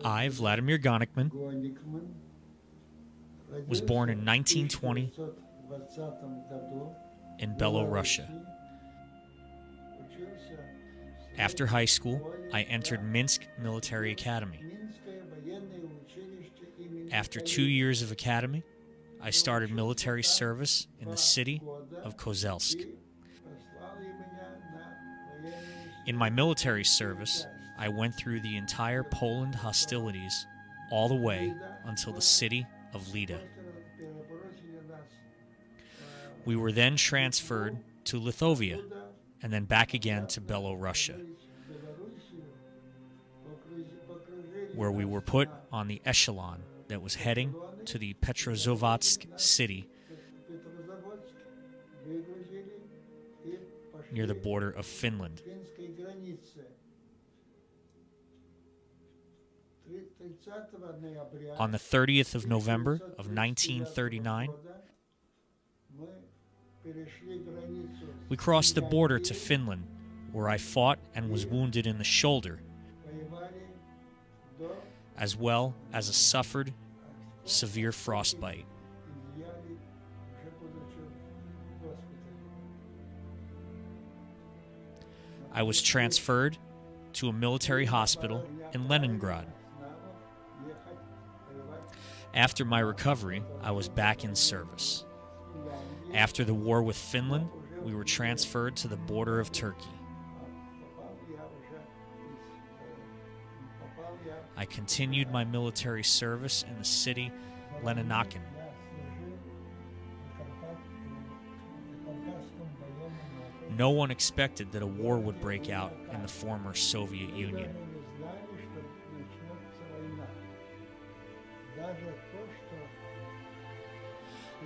I, Vladimir Gonikman, was born in 1920 in Belorussia. After high school, I entered Minsk Military Academy. After 2 years of academy, I started military service in the city of Kozelsk. In my military service, I went through the entire Poland hostilities all the way until the city of Lida. We were then transferred to Lithuania and then back again to Belorussia, where we were put on the echelon that was heading to the Petrozavodsk city near the border of Finland. On the 30th of November of 1939, we crossed the border to Finland, where I fought and was wounded in the shoulder, as well as suffered severe frostbite. I was transferred to a military hospital in Leningrad. After my recovery, I was back in service. After the war with Finland, we were transferred to the border of Turkey. I continued my military service in the city Leninaken. No one expected that a war would break out in the former Soviet Union.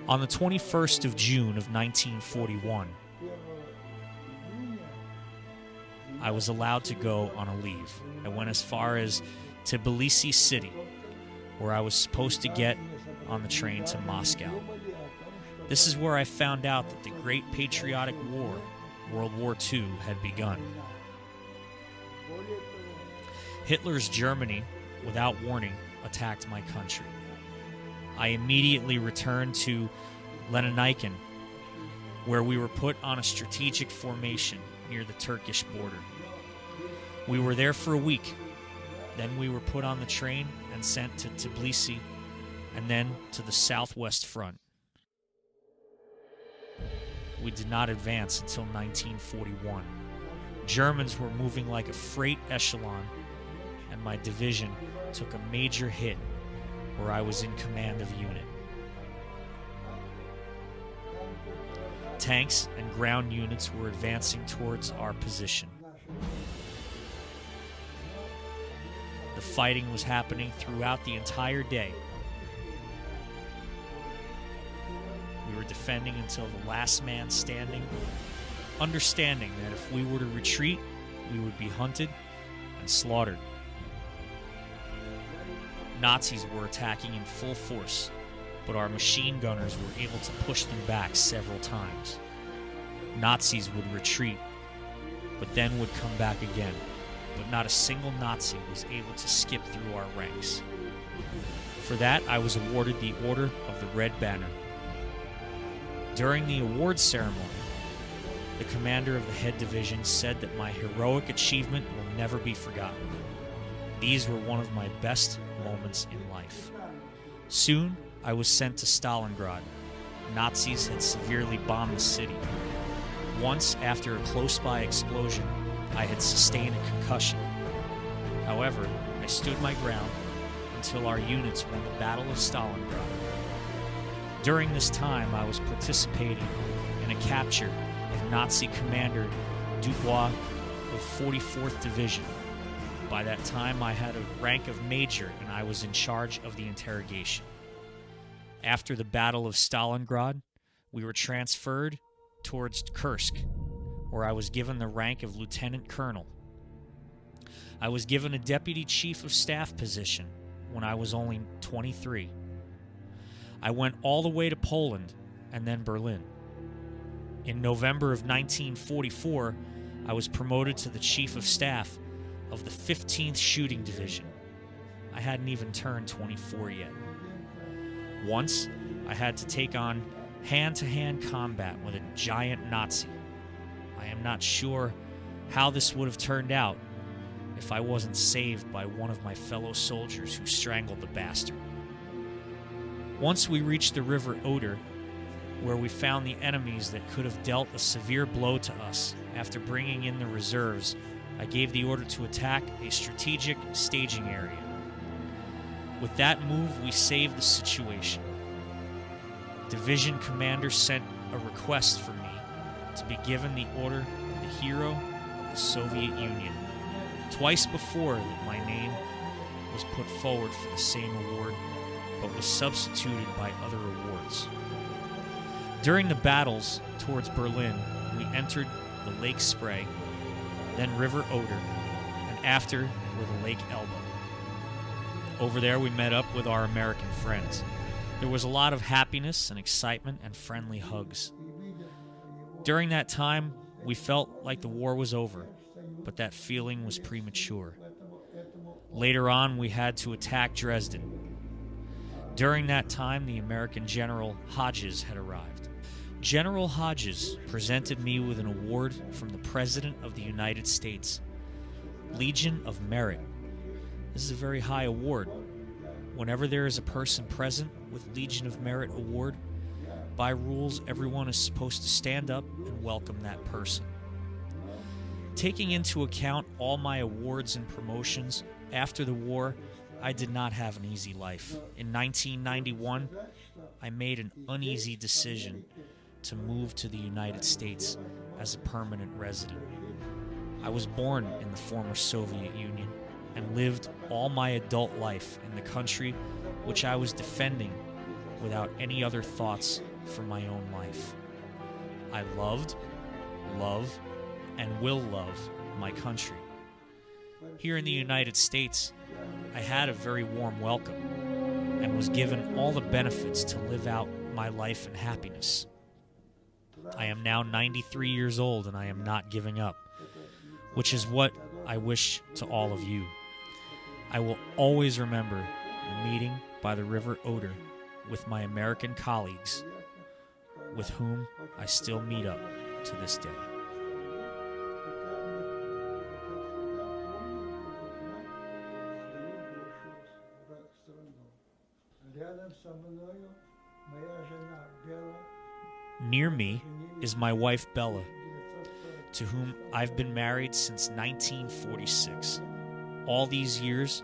On the 21st of June of 1941, I was allowed to go on a leave. I went as far as Tbilisi city, where I was supposed to get on the train to Moscow. This is where I found out that the Great Patriotic War, World War II, had begun. Hitler's Germany, without warning, attacked my country. I immediately returned to Leninaken, where we were put on a strategic formation near the Turkish border. We were there for a week. Then we were put on the train and sent to Tbilisi and then to the Southwest Front. We did not advance until 1941. Germans were moving like a freight echelon, and my division took a major hit where I was in command of unit. Tanks and ground units were advancing towards our position. The fighting was happening throughout the entire day. We were defending until the last man standing, understanding that if we were to retreat, we would be hunted and slaughtered. Nazis were attacking in full force, but our machine gunners were able to push them back several times. Nazis would retreat, but then would come back again. But not a single Nazi was able to skip through our ranks. For that, I was awarded the Order of the Red Banner. During the awards ceremony, the commander of the head division said that my heroic achievement will never be forgotten. These were one of my best moments in life. Soon, I was sent to Stalingrad. Nazis had severely bombed the city. Once, after a close-by explosion, I had sustained a concussion. However, I stood my ground until our units won the Battle of Stalingrad. During this time, I was participating in a capture of Nazi commander Dubois of 44th Division. By that time, I had a rank of major and I was in charge of the interrogation. After the Battle of Stalingrad, we were transferred towards Kursk, where I was given the rank of lieutenant colonel. I was given a deputy chief of staff position when I was only 23. I went all the way to Poland and then Berlin. In November of 1944, I was promoted to the chief of staff of the 15th Shooting Division. I hadn't even turned 24 yet. Once, I had to take on hand-to-hand combat with a giant Nazi. I am not sure how this would have turned out if I wasn't saved by one of my fellow soldiers who strangled the bastard. Once we reached the River Oder, where we found the enemies that could have dealt a severe blow to us. After bringing in the reserves, I gave the order to attack a strategic staging area. With that move, we saved the situation. Division commander sent a request for me to be given the Order of the Hero of the Soviet Union. Twice before that my name was put forward for the same award, but was substituted by other awards. During the battles towards Berlin, we entered the Lake Spree, then River Oder, and after were the Lake Elbe. Over there we met up with our American friends. There was a lot of happiness and excitement and friendly hugs. During that time, we felt like the war was over, but that feeling was premature. Later on, we had to attack Dresden. During that time, the American General Hodges had arrived. General Hodges presented me with an award from the President of the United States, Legion of Merit. This is a very high award. Whenever there is a person present with Legion of Merit award, by rules, everyone is supposed to stand up and welcome that person. Taking into account all my awards and promotions, after the war, I did not have an easy life. In 1991, I made an uneasy decision to move to the United States as a permanent resident. I was born in the former Soviet Union and lived all my adult life in the country which I was defending without any other thoughts for my own life. I loved, love, and will love my country. Here in the United States, I had a very warm welcome and was given all the benefits to live out my life in happiness. I am now 93 years old and I am not giving up, which is what I wish to all of you. I will always remember the meeting by the River Oder with my American colleagues, with whom I still meet up to this day. Near me is my wife Bella, to whom I've been married since 1946. All these years,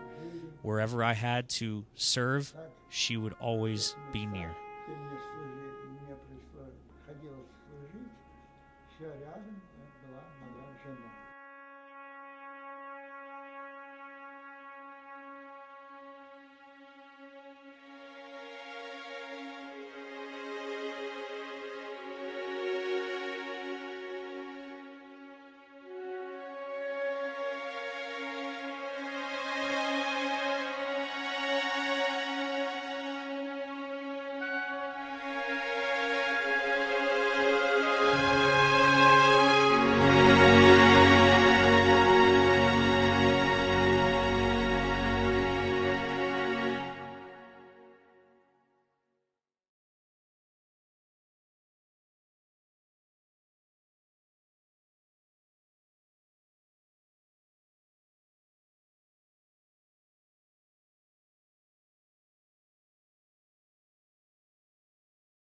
wherever I had to serve, she would always be near.